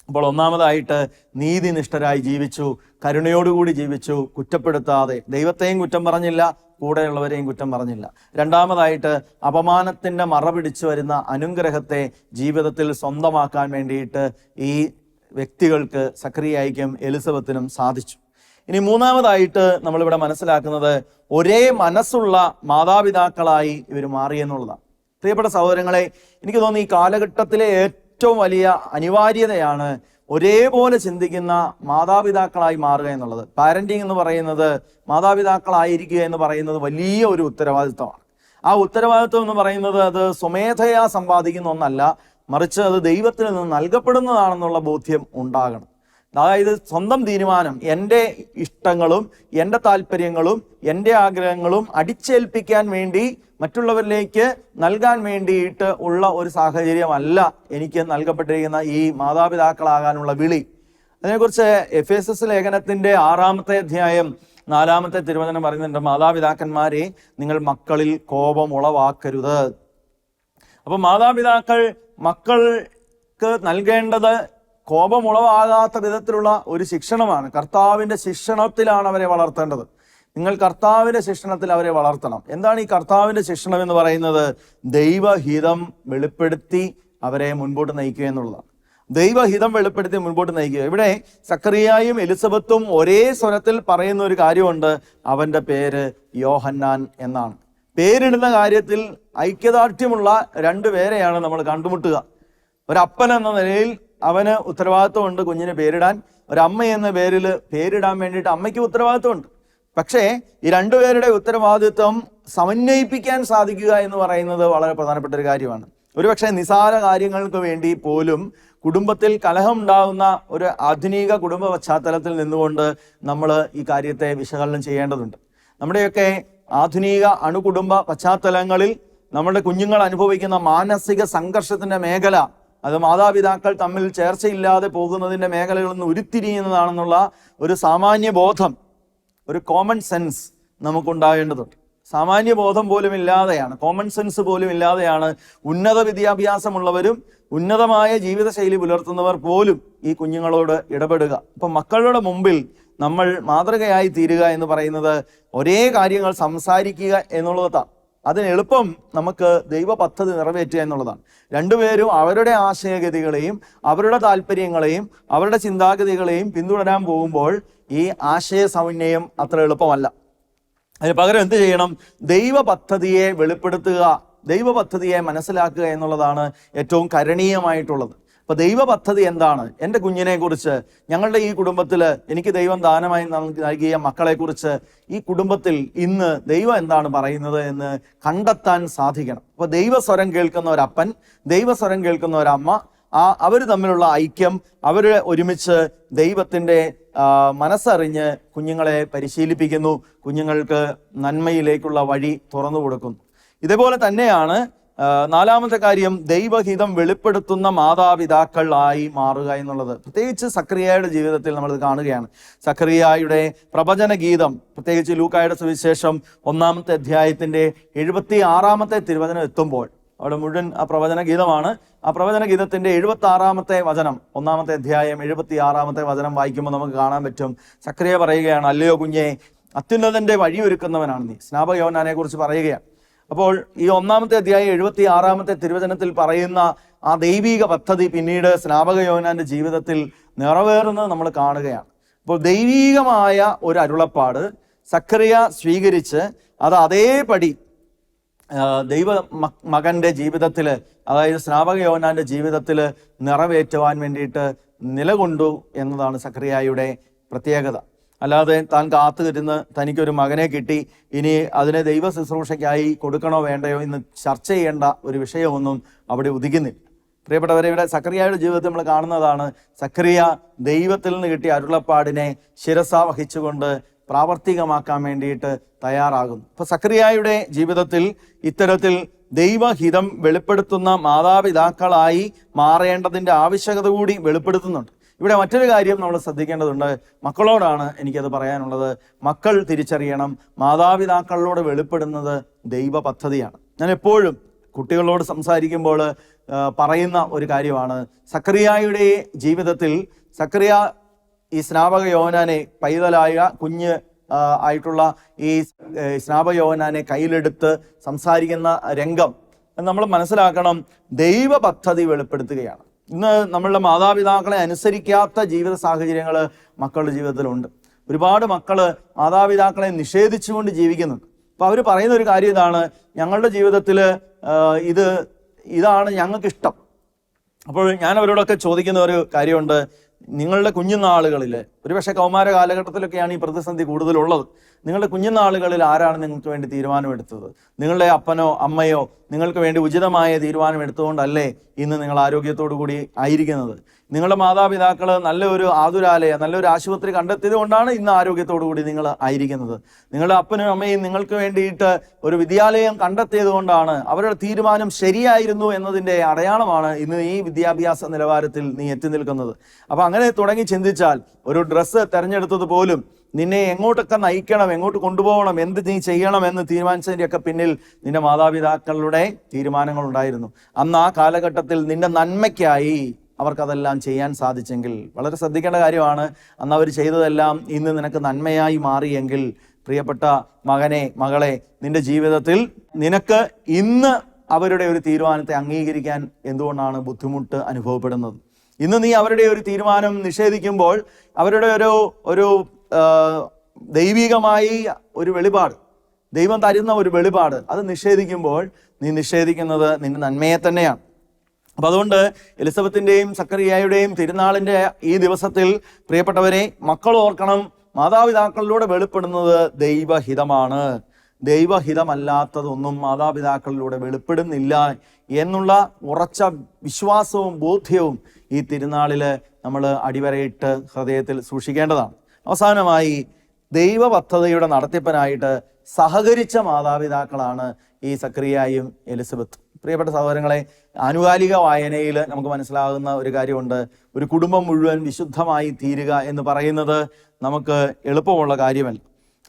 [SPEAKER 1] അപ്പോൾ ഒന്നാമതായിട്ട് നീതിനിഷ്ഠരായി ജീവിച്ചു, കരുണയോടുകൂടി ജീവിച്ചു, കുറ്റപ്പെടുത്താതെ, ദൈവത്തെയും കുറ്റം പറഞ്ഞില്ല, കൂടെയുള്ളവരെയും കുറ്റം പറഞ്ഞില്ല. രണ്ടാമതായിട്ട് അപമാനത്തിൻ്റെ മറ പിടിച്ചു വരുന്ന അനുഗ്രഹത്തെ ജീവിതത്തിൽ സ്വന്തമാക്കാൻ വേണ്ടിയിട്ട് ഈ വ്യക്തികൾക്ക്, സക്കറിയായ്ക്കും എലിസബത്തിനും സാധിച്ചു. ഇനി മൂന്നാമതായിട്ട് നമ്മളിവിടെ മനസ്സിലാക്കുന്നത് ഒരേ മനസ്സുള്ള മാതാപിതാക്കളായി ഇവർ മാറിയെന്നുള്ളതാണ്. പ്രിയപ്പെട്ട സഹോദരങ്ങളെ, എനിക്ക് തോന്നുന്നു ഈ കാലഘട്ടത്തിലെ ഏറ്റവും വലിയ അനിവാര്യതയാണ് ഒരേപോലെ ചിന്തിക്കുന്ന മാതാപിതാക്കളായി മാറുക എന്നുള്ളത്. പാരന്റിങ് എന്ന് പറയുന്നത്, മാതാപിതാക്കളായിരിക്കുക എന്ന് പറയുന്നത് വലിയ ഒരു ഉത്തരവാദിത്വമാണ്. ആ ഉത്തരവാദിത്വം എന്ന് പറയുന്നത് അത് സ്വമേധയാ സമ്പാദിക്കുന്ന ഒന്നല്ല, മറിച്ച് അത് ദൈവത്തിൽ നിന്ന് നൽകപ്പെടുന്നതാണെന്നുള്ള ബോധ്യം ഉണ്ടാകണം. അതായത് സ്വന്തം തീരുമാനം, എൻ്റെ ഇഷ്ടങ്ങളും എൻ്റെ താല്പര്യങ്ങളും എൻ്റെ ആഗ്രഹങ്ങളും അടിച്ചേൽപ്പിക്കാൻ വേണ്ടി, മറ്റുള്ളവരിലേക്ക് നൽകാൻ വേണ്ടിയിട്ട് ഉള്ള ഒരു സാഹചര്യമല്ല എനിക്ക് നൽകപ്പെട്ടിരിക്കുന്ന ഈ മാതാപിതാക്കളാകാനുള്ള വിളി. അതിനെക്കുറിച്ച് എഫേസസ് ലേഖനത്തിൻ്റെ 6-ാമത്തെ അധ്യായം 4-ാമത്തെ തിരുവചനം പറയുന്നുണ്ട്, മാതാപിതാക്കന്മാരെ നിങ്ങൾ മക്കളിൽ കോപം ഉളവാക്കരുത്. അപ്പോൾ മാതാപിതാക്കൾ മക്കൾക്ക് നൽകേണ്ടത് കോപമുളവാകാത്ത വിധത്തിലുള്ള ഒരു ശിക്ഷണമാണ്. കർത്താവിൻ്റെ ശിക്ഷണത്തിലാണ് അവരെ വളർത്തേണ്ടത്. നിങ്ങൾ കർത്താവിൻ്റെ ശിക്ഷണത്തിൽ അവരെ വളർത്തണം. എന്താണ് ഈ കർത്താവിൻ്റെ ശിക്ഷണം എന്ന് പറയുന്നത്? ദൈവഹിതം വെളിപ്പെടുത്തി അവരെ മുൻപോട്ട് നയിക്കുക എന്നുള്ളതാണ്. ദൈവഹിതം വെളിപ്പെടുത്തി മുൻപോട്ട് നയിക്കുക. ഇവിടെ സക്കറിയായും എലിസബത്തും ഒരേ സ്വരത്തിൽ പറയുന്ന ഒരു കാര്യമുണ്ട്, അവൻ്റെ പേര് യോഹന്നാൻ എന്നാണ്. പേരിടുന്ന കാര്യത്തിൽ ഐക്യദാർഢ്യമുള്ള രണ്ടുപേരെയാണ് നമ്മൾ കണ്ടുമുട്ടുക. ഒരപ്പൻ എന്ന നിലയിൽ അവന് ഉത്തരവാദിത്വമുണ്ട് കുഞ്ഞിന് പേരിടാൻ. ഒരമ്മ എന്ന പേരിൽ പേരിടാൻ വേണ്ടിയിട്ട് അമ്മയ്ക്ക് ഉത്തരവാദിത്വമുണ്ട്. പക്ഷേ ഈ രണ്ടുപേരുടെ ഉത്തരവാദിത്വം സമന്വയിപ്പിക്കാൻ സാധിക്കുക എന്ന് പറയുന്നത് വളരെ പ്രധാനപ്പെട്ട ഒരു കാര്യമാണ്. ഒരുപക്ഷെ നിസാര കാര്യങ്ങൾക്ക് വേണ്ടി പോലും കുടുംബത്തിൽ കലഹം ഉണ്ടാകുന്ന ഒരു ആധുനിക കുടുംബ പശ്ചാത്തലത്തിൽ നിന്നുകൊണ്ട് നമ്മൾ ഈ കാര്യത്തെ വിശകലനം ചെയ്യേണ്ടതുണ്ട്. നമ്മുടെയൊക്കെ ആധുനിക അണുകുടുംബ പശ്ചാത്തലങ്ങളിൽ നമ്മുടെ കുഞ്ഞുങ്ങൾ അനുഭവിക്കുന്ന മാനസിക സംഘർഷത്തിൻ്റെ മേഖല, അത് മാതാപിതാക്കൾ തമ്മിൽ ചേർച്ചയില്ലാതെ പോകുന്നതിൻ്റെ മേഖലകളിൽ നിന്ന് ഉരുത്തിരിയുന്നതാണെന്നുള്ള ഒരു സാമാന്യ ബോധം, ഒരു കോമൺ സെൻസ് നമുക്കുണ്ടാകേണ്ടതുണ്ട്. സാമാന്യ ബോധം പോലും ഇല്ലാതെയാണ്, കോമൺ സെൻസ് പോലും ഇല്ലാതെയാണ് ഉന്നത വിദ്യാഭ്യാസമുള്ളവരും ഉന്നതമായ ജീവിതശൈലി പുലർത്തുന്നവർ പോലും ഈ കുഞ്ഞുങ്ങളോട് ഇടപെടുക. അപ്പം മക്കളുടെ മുമ്പിൽ നമ്മൾ മാതൃകയായി തീരുക എന്ന് പറയുന്നത് ഒരേ കാര്യങ്ങൾ സംസാരിക്കുക എന്നുള്ളതാണ്. അതിന് എളുപ്പം നമുക്ക് ദൈവ പദ്ധതി നിറവേറ്റുക എന്നുള്ളതാണ്. രണ്ടുപേരും അവരുടെ ആശയഗതികളെയും അവരുടെ താല്പര്യങ്ങളെയും അവരുടെ ചിന്താഗതികളെയും പിന്തുടരാൻ പോകുമ്പോൾ ഈ ആശയ സമന്വയം അത്ര എളുപ്പമല്ല. അതിന് പകരം എന്ത് ചെയ്യണം? ദൈവ പദ്ധതിയെ വെളിപ്പെടുത്തുക, ദൈവ പദ്ധതിയെ മനസ്സിലാക്കുക എന്നുള്ളതാണ് ഏറ്റവും കരണീയമായിട്ടുള്ളത്. അപ്പോൾ ദൈവ പദ്ധതി എന്താണ്? എൻ്റെ കുഞ്ഞിനെ കുറിച്ച്, ഞങ്ങളുടെ ഈ കുടുംബത്തിൽ എനിക്ക് ദൈവം ദാനമായി നൽകിയ മക്കളെക്കുറിച്ച് ഈ കുടുംബത്തിൽ ഇന്ന് ദൈവം എന്താണ് പറയുന്നത് എന്ന് കണ്ടെത്താൻ സാധിക്കണം. അപ്പോൾ ദൈവസ്വരം കേൾക്കുന്ന ഒരപ്പൻ, ദൈവസ്വരം കേൾക്കുന്ന ഒരമ്മ, അവർ തമ്മിലുള്ള ഐക്യം, അവർ ഒരുമിച്ച് ദൈവത്തിൻ്റെ മനസ്സറിഞ്ഞ് കുഞ്ഞുങ്ങളെ പരിശീലിപ്പിക്കുന്നു, കുഞ്ഞുങ്ങൾക്ക് നന്മയിലേക്കുള്ള വഴി തുറന്നു കൊടുക്കുന്നു. ഇതേപോലെ തന്നെയാണ് നാലാമത്തെ കാര്യം, ദൈവഹിതം വെളിപ്പെടുത്തുന്ന മാതാപിതാക്കളായി മാറുക എന്നുള്ളത്. പ്രത്യേകിച്ച് സക്കറിയായുടെ ജീവിതത്തിൽ നമ്മളിത് കാണുകയാണ്. സക്കറിയായുടെ പ്രവചന ഗീതം, പ്രത്യേകിച്ച് ലൂക്കായുടെ സുവിശേഷം 1-ാമത്തെ അധ്യായത്തിൻ്റെ 76-ാമത്തെ തിരുവചനം എത്തുമ്പോൾ, അവിടെ മുഴുവൻ ആ പ്രവചന ഗീതമാണ്. ആ പ്രവചന ഗീതത്തിൻ്റെ 76-ാമത്തെ വചനം, 1-ാമത്തെ അധ്യായം 76-ാമത്തെ വചനം വായിക്കുമ്പോൾ നമുക്ക് കാണാൻ പറ്റും, സക്കറിയ പറയുകയാണ്, അല്ലയോ കുഞ്ഞെ, അത്യുന്നതൻ്റെ വഴിയൊരുക്കുന്നവനാണ് നീ. സ്നാപക യോഹന്നാനെ കുറിച്ച് പറയുകയാണ്. അപ്പോൾ ഈ 1-ാമത്തെ അധ്യായം 76-ാമത്തെ തിരുവചനത്തിൽ പറയുന്ന ആ ദൈവിക പദ്ധതി പിന്നീട് സ്നാപക യോഹന്നാന്റെ ജീവിതത്തിൽ നിറവേറുന്നത് നമ്മൾ കാണുകയാണ്. അപ്പോൾ ദൈവീകമായ ഒരു അരുളപ്പാട് സക്കറിയ സ്വീകരിച്ച് അത് അതേപടി ദൈവ മകൻ്റെ ജീവിതത്തിൽ, അതായത് സ്നാപക യോഹന്നാന്റെ ജീവിതത്തിൽ നിറവേറ്റുവാൻ വേണ്ടിയിട്ട് നിലകൊണ്ടു എന്നതാണ് സക്കറിയായുടെ പ്രത്യേകത. അല്ലാതെ താൻ കാത്തുകിരുന്ന് തനിക്കൊരു മകനെ കിട്ടി, ഇനി അതിനെ ദൈവ ശുശ്രൂഷയ്ക്കായി കൊടുക്കണോ വേണ്ടയോ എന്ന് ചർച്ച ചെയ്യേണ്ട ഒരു വിഷയമൊന്നും അവിടെ ഉദിക്കുന്നില്ല. പ്രിയപ്പെട്ടവരെ, ഇവിടെ സക്കറിയായുടെ ജീവിതത്തിൽ നമ്മൾ കാണുന്നതാണ്, സക്കറിയ ദൈവത്തിൽ നിന്ന് കിട്ടിയ അരുളപ്പാടിനെ ശിരസ വഹിച്ചുകൊണ്ട് പ്രാവർത്തികമാക്കാൻ വേണ്ടിയിട്ട് തയ്യാറാകുന്നു. അപ്പൊ സക്കറിയായുടെ ജീവിതത്തിൽ ഇത്തരത്തിൽ ദൈവഹിതം വെളിപ്പെടുത്തുന്ന മാതാപിതാക്കളായി മാറേണ്ടതിൻ്റെ ആവശ്യകത കൂടി വെളിപ്പെടുത്തുന്നുണ്ട്. ഇവിടെ മറ്റൊരു കാര്യം നമ്മൾ ശ്രദ്ധിക്കേണ്ടതുണ്ട്. മക്കളോടാണ് എനിക്കത് പറയാനുള്ളത്. മക്കൾ തിരിച്ചറിയണം, മാതാപിതാക്കളിലൂടെ വെളിപ്പെടുന്നത് ദൈവ പദ്ധതിയാണ്. ഞാൻ എപ്പോഴും കുട്ടികളോട് സംസാരിക്കുമ്പോൾ പറയുന്ന ഒരു കാര്യമാണ്, സക്കറിയായുടെ ജീവിതത്തിൽ സക്കറിയ ഈ സ്നാപക യോഹന്നാനെ, പൈതലായ കുഞ്ഞ് ആയിട്ടുള്ള ഈ സ്നാപക യോഹന്നാനെ കയ്യിലെടുത്ത് സംസാരിക്കുന്ന രംഗം നമ്മൾ മനസ്സിലാക്കണം, ദൈവ പദ്ധതി വെളിപ്പെടുത്തുകയാണ്. ഇന്ന് നമ്മളുടെ മാതാപിതാക്കളെ അനുസരിക്കാത്ത ജീവിത സാഹചര്യങ്ങൾ മക്കളുടെ ജീവിതത്തിലുണ്ട്. ഒരുപാട് മക്കള് മാതാപിതാക്കളെ നിഷേധിച്ചുകൊണ്ട് ജീവിക്കുന്നുണ്ട്. അപ്പൊ അവർ പറയുന്ന ഒരു കാര്യം ഇതാണ്, ഞങ്ങളുടെ ജീവിതത്തിൽ ഇതാണ് ഞങ്ങൾക്കിഷ്ടം. അപ്പോൾ ഞാൻ അവരോടൊക്കെ ചോദിക്കുന്ന ഒരു കാര്യമുണ്ട്, നിങ്ങളുടെ കുഞ്ഞുനാളുകളിൽ, ഒരുപക്ഷെ കൗമാര കാലഘട്ടത്തിലൊക്കെയാണ് ഈ പ്രതിസന്ധി കൂടുതലുള്ളത്, നിങ്ങളുടെ കുഞ്ഞുനാളുകളിൽ ആരാണ് നിങ്ങൾക്ക് വേണ്ടി തീരുമാനമെടുത്തത്? നിങ്ങളുടെ അപ്പനോ അമ്മയോ നിങ്ങൾക്ക് വേണ്ടി ഉചിതമായ തീരുമാനമെടുത്തുകൊണ്ടല്ലേ ഇന്ന് നിങ്ങൾ ആരോഗ്യത്തോടു കൂടി ആയിരിക്കുന്നത്? നിങ്ങളുടെ മാതാപിതാക്കൾ നല്ലൊരു ആതുരാലയം, നല്ലൊരു ആശുപത്രി കണ്ടെത്തിയത് കൊണ്ടാണ് ഇന്ന് ആരോഗ്യത്തോടു കൂടി നിങ്ങൾ ആയിരിക്കുന്നത്. നിങ്ങളുടെ അപ്പനും അമ്മയും നിങ്ങൾക്ക് വേണ്ടിയിട്ട് ഒരു വിദ്യാലയം കണ്ടെത്തിയത് കൊണ്ടാണ്, അവരുടെ തീരുമാനം ശരിയായിരുന്നു എന്നതിൻ്റെ അടയാളമാണ് ഇന്ന് ഈ വിദ്യാഭ്യാസ നിലവാരത്തിൽ നീ എത്തി നിൽക്കുന്നത്. അപ്പം അങ്ങനെ തുടങ്ങി ചിന്തിച്ചാൽ, ഒരു ഡ്രസ്സ് തിരഞ്ഞെടുത്തത് പോലും നിന്നെ എങ്ങോട്ടൊക്കെ നയിക്കണം, എങ്ങോട്ട് കൊണ്ടുപോകണം, എന്ത് നീ ചെയ്യണം എന്ന് തീരുമാനിച്ചതിൻ്റെയൊക്കെ പിന്നിൽ നിന്റെ മാതാപിതാക്കളുടെ തീരുമാനങ്ങൾ ഉണ്ടായിരുന്നു. അന്ന് ആ കാലഘട്ടത്തിൽ നിന്റെ നന്മയ്ക്കായി അവർക്കതെല്ലാം ചെയ്യാൻ സാധിച്ചെങ്കിൽ, വളരെ ശ്രദ്ധിക്കേണ്ട കാര്യമാണ്, അന്ന് അവർ ചെയ്തതെല്ലാം ഇന്ന് നിനക്ക് നന്മയായി മാറിയെങ്കിൽ, പ്രിയപ്പെട്ട മകനെ, മകളെ, നിന്റെ ജീവിതത്തിൽ നിനക്ക് ഇന്ന് അവരുടെ ഒരു തീരുമാനത്തെ അംഗീകരിക്കാൻ എന്തുകൊണ്ടാണ് ബുദ്ധിമുട്ട് അനുഭവപ്പെടുന്നത്? ഇന്ന് നീ അവരുടെ ഒരു തീരുമാനം നിഷേധിക്കുമ്പോൾ, അവരുടെ ഒരു ദൈവികമായി ഒരു വെളിപാട്, ദൈവം തരുന്ന ഒരു വെളിപാട്, അത് നിഷേധിക്കുമ്പോൾ നീ നിഷേധിക്കുന്നത് നിന്റെ നന്മയെ തന്നെയാണ്. അപ്പം അതുകൊണ്ട് എലിസബത്തിൻ്റെയും സക്കറിയായുടെയും തിരുനാളിൻ്റെ ഈ ദിവസത്തിൽ പ്രിയപ്പെട്ടവരെ, മക്കൾ ഓർക്കണം, മാതാപിതാക്കളിലൂടെ വെളിപ്പെടുന്നത് ദൈവഹിതമാണ്. ദൈവഹിതമല്ലാത്തതൊന്നും മാതാപിതാക്കളിലൂടെ വെളിപ്പെടുന്നില്ല എന്നുള്ള ഉറച്ച വിശ്വാസവും ബോധ്യവും ഈ തിരുനാളിൽ നമ്മൾ അടിവരയിട്ട് ഹൃദയത്തിൽ സൂക്ഷിക്കേണ്ടതാണ്. അവസാനമായി, ദൈവ പദ്ധതിയുടെ നടത്തിപ്പിനായിട്ട് സഹകരിച്ച മാതാപിതാക്കളാണ് ഈ സക്കറിയായും എലിസബത്തും. പ്രിയപ്പെട്ട സഹോദരങ്ങളെ, ആനുകാലിക വായനയിൽ നമുക്ക് മനസ്സിലാകുന്ന ഒരു കാര്യമുണ്ട്, ഒരു കുടുംബം മുഴുവൻ വിശുദ്ധമായി തീരുക എന്ന് പറയുന്നത് നമുക്ക് എളുപ്പമുള്ള കാര്യമല്ല.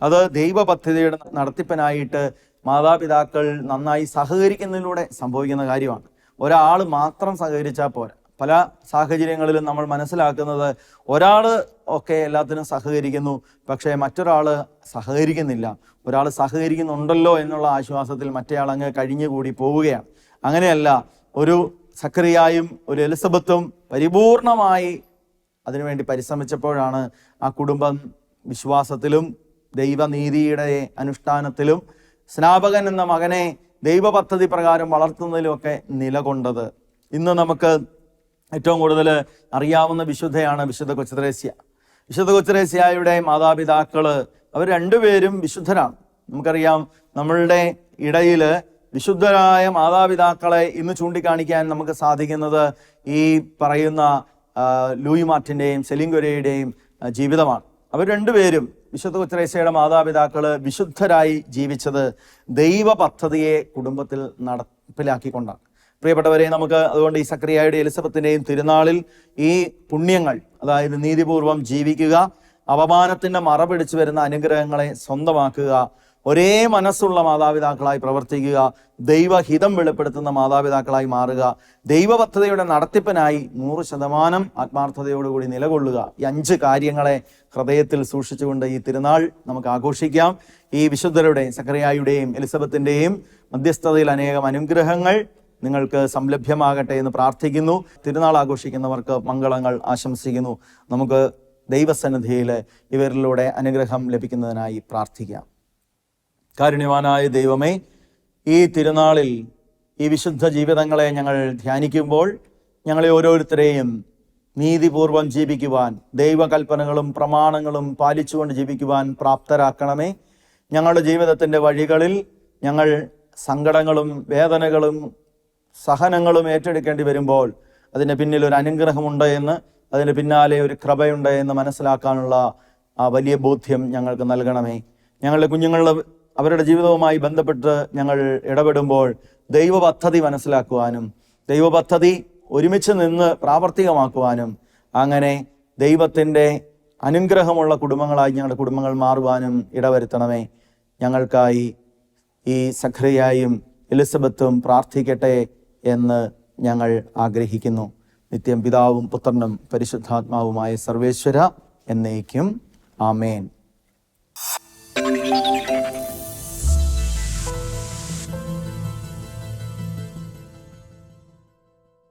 [SPEAKER 1] അത് ദൈവ പദ്ധതിയുടെ നടത്തിപ്പിനായിട്ട് മാതാപിതാക്കൾ നന്നായി സഹകരിക്കുന്നതിലൂടെ സംഭവിക്കുന്ന കാര്യമാണ്. ഒരാൾ മാത്രം സഹകരിച്ചാൽ പോരാ. പല സാഹചര്യങ്ങളിലും നമ്മൾ മനസ്സിലാക്കുന്നത്, ഒരാൾ ഒക്കെ എല്ലാത്തിനും സഹകരിക്കുന്നു, പക്ഷേ മറ്റൊരാൾ സഹകരിക്കുന്നില്ല. ഒരാൾ സഹകരിക്കുന്നുണ്ടല്ലോ എന്നുള്ള ആശ്വാസത്തിൽ മറ്റേയാൾ അങ്ങ് കഴിഞ്ഞുകൂടി പോവുകയാണ്. അങ്ങനെയല്ല, ഒരു സക്കറിയായും ഒരു എലിസബത്തും പരിപൂർണമായി അതിനുവേണ്ടി പരിശ്രമിച്ചപ്പോഴാണ് ആ കുടുംബം വിശ്വാസത്തിലും ദൈവനീതിയുടെ അനുഷ്ഠാനത്തിലും സ്നാപകൻ എന്ന മകനെ ദൈവ പദ്ധതി പ്രകാരം വളർത്തുന്നതിലുമൊക്കെ നിലകൊണ്ടത്. ഇന്ന് നമുക്ക് ഏറ്റവും കൂടുതൽ അറിയാവുന്ന വിശുദ്ധയാണ് വിശുദ്ധ കൊച്ചുത്രേസ്യ. വിശുദ്ധ കൊച്ചുത്രേസ്യയുടെ മാതാപിതാക്കൾ അവർ രണ്ടുപേരും വിശുദ്ധരാണ്. നമുക്കറിയാം, നമ്മളുടെ ഇടയിൽ വിശുദ്ധരായ മാതാപിതാക്കളെ ഇന്ന് ചൂണ്ടിക്കാണിക്കാൻ നമുക്ക് സാധിക്കുന്നത് ഈ പറയുന്ന ലൂയി മാർട്ടിൻ്റെയും സെലിൻ ഗൊരയുടെയും ജീവിതമാണ്. അവർ രണ്ടുപേരും, വിശുദ്ധ കൊച്ചുത്രേസ്യയുടെ മാതാപിതാക്കൾ വിശുദ്ധരായി ജീവിച്ചത് ദൈവ പദ്ധതിയെ കുടുംബത്തിൽ നടപ്പിലാക്കിക്കൊണ്ടാണ്. പ്രിയപ്പെട്ടവരെ, നമുക്ക് അതുകൊണ്ട് ഈ സക്കറിയായുടെ എലിസബത്തിൻ്റെയും തിരുനാളിൽ ഈ പുണ്യങ്ങൾ, അതായത് നീതിപൂർവം ജീവിക്കുക, അപമാനത്തിൻ്റെ മറ പിടിച്ചു വരുന്ന അനുഗ്രഹങ്ങളെ സ്വന്തമാക്കുക, ഒരേ മനസ്സുള്ള മാതാപിതാക്കളായി പ്രവർത്തിക്കുക, ദൈവഹിതം വെളിപ്പെടുത്തുന്ന മാതാപിതാക്കളായി മാറുക, ദൈവ പദ്ധതിയുടെ നടത്തിപ്പിനായി 100% ആത്മാർത്ഥതയോടുകൂടി നിലകൊള്ളുക. ഈ 5 കാര്യങ്ങളെ ഹൃദയത്തിൽ സൂക്ഷിച്ചുകൊണ്ട് ഈ തിരുനാൾ നമുക്ക് ആഘോഷിക്കാം. ഈ വിശുദ്ധരുടെ, സക്കറിയായുടെയും എലിസബത്തിൻ്റെയും മധ്യസ്ഥതയിൽ അനേകം അനുഗ്രഹങ്ങൾ നിങ്ങൾക്ക് സംലഭ്യമാകട്ടെ എന്ന് പ്രാർത്ഥിക്കുന്നു. തിരുനാൾ ആഘോഷിക്കുന്നവർക്ക് മംഗളങ്ങൾ ആശംസിക്കുന്നു. നമുക്ക് ദൈവസന്നിധിയിൽ ഇവരിലൂടെ അനുഗ്രഹം ലഭിക്കുന്നതിനായി പ്രാർത്ഥിക്കാം. കാരുണ്യവാനായ ദൈവമേ, ഈ തിരുനാളിൽ ഈ വിശുദ്ധ ജീവിതങ്ങളെ ഞങ്ങൾ ധ്യാനിക്കുമ്പോൾ ഞങ്ങളെ ഓരോരുത്തരെയും നീതിപൂർവം ജീവിക്കുവാൻ, ദൈവകൽപ്പനകളും പ്രമാണങ്ങളും പാലിച്ചുകൊണ്ട് ജീവിക്കുവാൻ പ്രാപ്തരാക്കണമേ. ഞങ്ങളുടെ ജീവിതത്തിൻ്റെ വഴികളിൽ ഞങ്ങൾ സങ്കടങ്ങളും വേദനകളും സഹനങ്ങളും ഏറ്റെടുക്കേണ്ടി വരുമ്പോൾ അതിന് പിന്നിൽ ഒരു അനുഗ്രഹമുണ്ട് എന്ന്, അതിന് പിന്നാലെ ഒരു കൃപയുണ്ട് എന്ന് മനസ്സിലാക്കാനുള്ള ആ വലിയ ബോധ്യം ഞങ്ങൾക്ക് നൽകണമേ. ഞങ്ങളുടെ കുഞ്ഞുങ്ങളുടെ അവരുടെ ജീവിതവുമായി ബന്ധപ്പെട്ട് ഞങ്ങൾ ഇടപെടുമ്പോൾ ദൈവ പദ്ധതി മനസ്സിലാക്കുവാനും ദൈവ പദ്ധതി ഒരുമിച്ച് നിന്ന് പ്രാവർത്തികമാക്കുവാനും അങ്ങനെ ദൈവത്തിൻ്റെ അനുഗ്രഹമുള്ള കുടുംബങ്ങളായി ഞങ്ങളുടെ കുടുംബങ്ങൾ മാറുവാനും ഇടവരുത്തണമേ. ഞങ്ങൾക്കായി ഈ സഖറിയായും എലിസബത്തും പ്രാർത്ഥിക്കട്ടെ എന്ന് ഞങ്ങൾ ആഗ്രഹിക്കുന്നു. നിത്യം പിതാവും പുത്രനും പരിശുദ്ധാത്മാവുമായ സർവേശ്വര എന്നേക്കും ആമേൻ.